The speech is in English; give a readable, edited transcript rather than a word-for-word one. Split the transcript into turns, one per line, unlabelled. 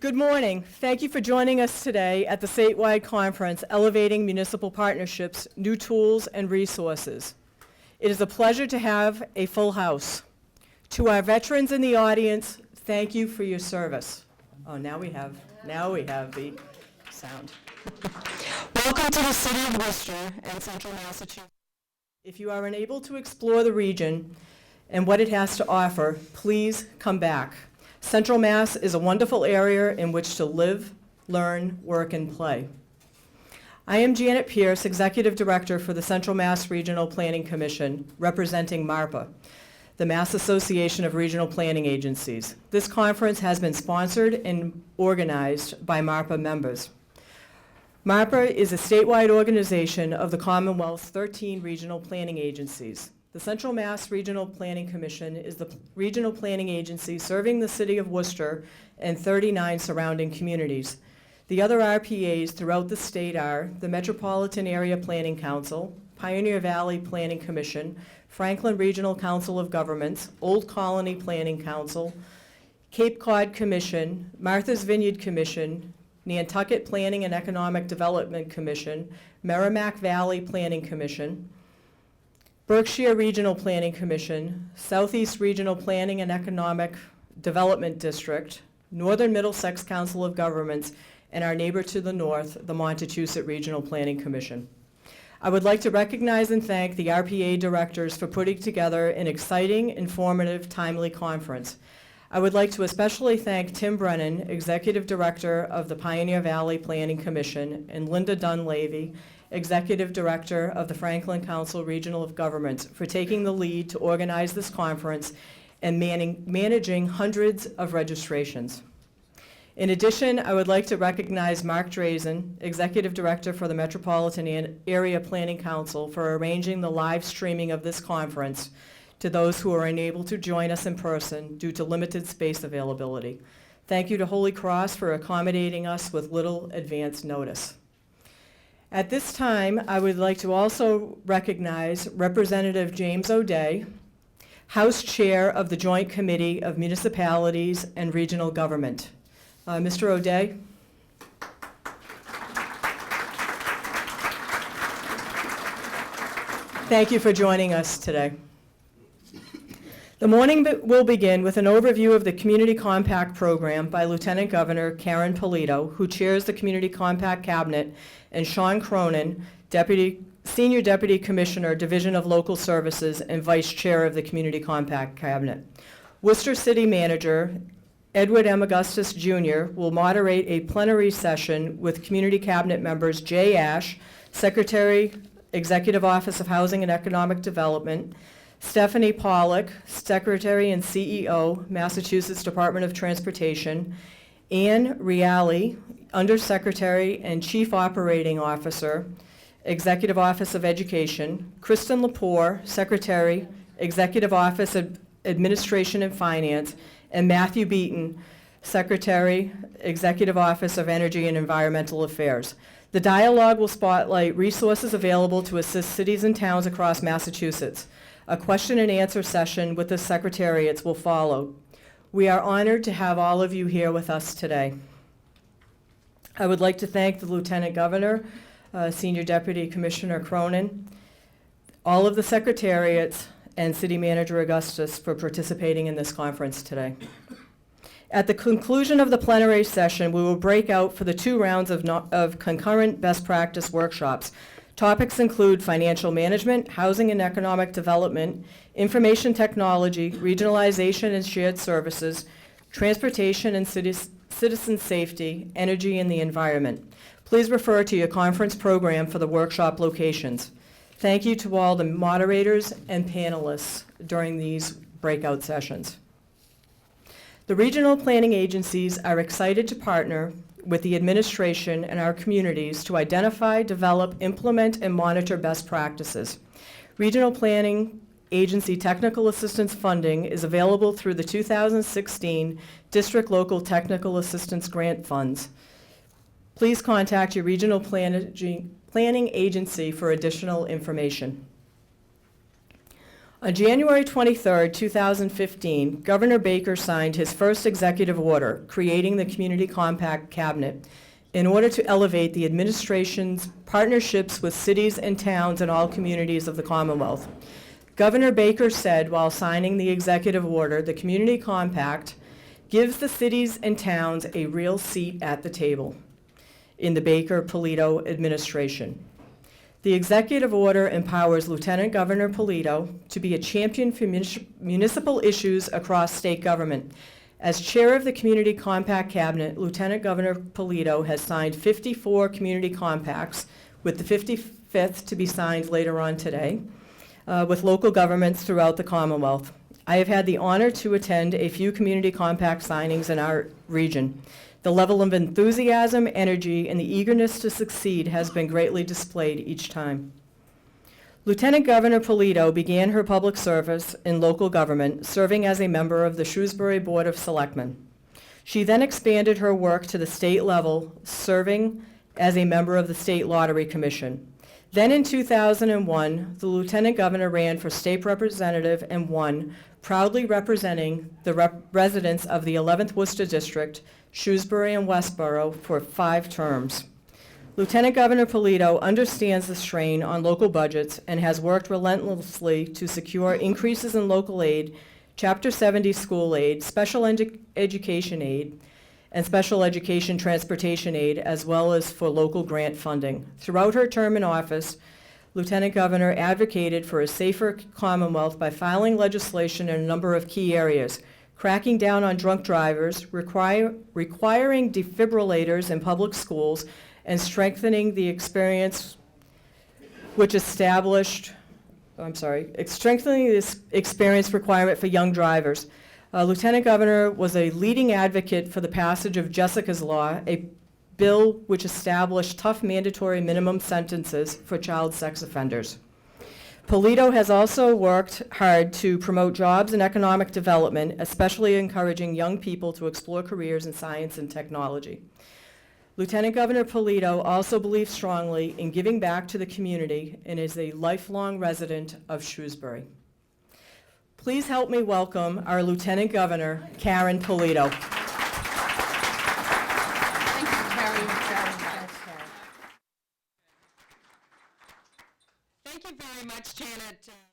Good morning. Thank you for joining us today at the statewide conference, Elevating Municipal Partnerships, New Tools and Resources. It is a pleasure to have a full house. To our veterans in the audience, thank you for your service. Oh, now we have the sound. Welcome to the city of Worcester and central Massachusetts. If you are unable to explore the region and what it has to offer, please come back. Central Mass is a wonderful area in which to live, learn, work, and play. I am Janet Pierce, Executive Director for the Central Mass Regional Planning Commission, representing MARPA, the Mass Association of Regional Planning Agencies. This conference has been sponsored and organized by MARPA members. MARPA is a statewide organization of the Commonwealth's 13 regional planning agencies. The Central Mass Regional Planning Commission is the regional planning agency serving the city of Worcester and 39 surrounding communities. The other RPAs throughout the state are the Metropolitan Area Planning Council, Pioneer Valley Planning Commission, Franklin Regional Council of Governments, Old Colony Planning Council, Cape Cod Commission, Martha's Vineyard Commission, Nantucket Planning and Economic Development Commission, Merrimack Valley Planning Commission, Berkshire Regional Planning Commission, Southeast Regional Planning and Economic Development District, Northern Middlesex Council of Governments, and our neighbor to the north, the Montechusett Regional Planning Commission. I would like to recognize and thank the RPA directors for putting together an exciting, informative, timely conference. I would like to especially thank Tim Brennan, Executive Director of the Pioneer Valley Planning Commission, and Linda Dunleavy, Executive Director of the Franklin Council Regional of Governments, for taking the lead to organize this conference and managing hundreds of registrations. In addition, I would like to recognize Mark Drazen, Executive Director for the Metropolitan Area Planning Council, for arranging the live streaming of this conference to those who are unable to join us in person due to limited space availability. Thank you to Holy Cross for accommodating us with little advance notice. At this time, I would like to also recognize Representative James O'Day, House Chair of the Joint Committee of Municipalities and Regional Government. Mr. O'Day. Thank you for joining us today. The morning will begin with an overview of the Community Compact Program by Lieutenant Governor Karen Polito, who chairs the Community Compact Cabinet, and Sean Cronin, Senior Deputy Commissioner, Division of Local Services, and Vice Chair of the Community Compact Cabinet. Worcester City Manager Edward M. Augustus Jr. will moderate a plenary session with Community Cabinet members Jay Ash, Secretary, Executive Office of Housing and Economic Development, Stephanie Pollock, Secretary and CEO, Massachusetts Department of Transportation, Ann Reale, Undersecretary and Chief Operating Officer, Executive Office of Education, Kristen Lepore, Secretary, Executive Office of Administration and Finance, and Matthew Beaton, Secretary, Executive Office of Energy and Environmental Affairs. The dialogue will spotlight resources available to assist cities and towns across Massachusetts. A question and answer session with the secretariats will follow. We are honored to have all of you here with us today. I would like to thank the Lieutenant Governor, Senior Deputy Commissioner Cronin, all of the secretariats, and City Manager Augustus for participating in this conference today. At the conclusion of the plenary session, we will break out for the 2 rounds of concurrent best practice workshops. Topics include financial management, housing and economic development, information technology, regionalization and shared services, transportation and citizen safety, energy and the environment. Please refer to your conference program for the workshop locations. Thank you to all the moderators and panelists during these breakout sessions. The regional planning agencies are excited to partner with the administration and our communities to identify, develop, implement, and monitor best practices. Regional Planning Agency technical assistance funding is available through the 2016 District Local Technical Assistance Grant Funds. Please contact your regional planning agency for additional information. On January 23, 2015, Governor Baker signed his first executive order creating the Community Compact Cabinet in order to elevate the administration's partnerships with cities and towns in all communities of the Commonwealth. Governor Baker said while signing the executive order, the Community Compact gives the cities and towns a real seat at the table in the Baker-Polito administration. The executive order empowers Lieutenant Governor Polito to be a champion for municipal issues across state government. As chair of the Community Compact Cabinet, Lieutenant Governor Polito has signed 54 community compacts, with the 55th to be signed later on today, with local governments throughout the Commonwealth. I have had the honor to attend a few community compact signings in our region. The level of enthusiasm, energy, and the eagerness to succeed has been greatly displayed each time. Lieutenant Governor Polito began her public service in local government, serving as a member of the Shrewsbury Board of Selectmen. She then expanded her work to the state level, serving as a member of the State Lottery Commission. Then in 2001, the Lieutenant Governor ran for state representative and won, proudly representing the residents of the 11th Worcester District, Shrewsbury and Westboro for 5 terms. Lieutenant Governor Polito understands the strain on local budgets and has worked relentlessly to secure increases in local aid, Chapter 70 school aid, special education aid, and special education transportation aid, as well as for local grant funding. Throughout her term in office, Lieutenant Governor advocated for a safer Commonwealth by filing legislation in a number of key areas: cracking down on drunk drivers, requiring defibrillators in public schools, and strengthening the strengthening this experience requirement for young drivers. Lieutenant Governor was a leading advocate for the passage of Jessica's Law, a bill which established tough mandatory minimum sentences for child sex offenders. Polito has also worked hard to promote jobs and economic development, especially encouraging young people to explore careers in science and technology. Lieutenant Governor Polito also believes strongly in giving back to the community and is a lifelong resident of Shrewsbury. Please help me welcome our Lieutenant Governor, Karen Polito.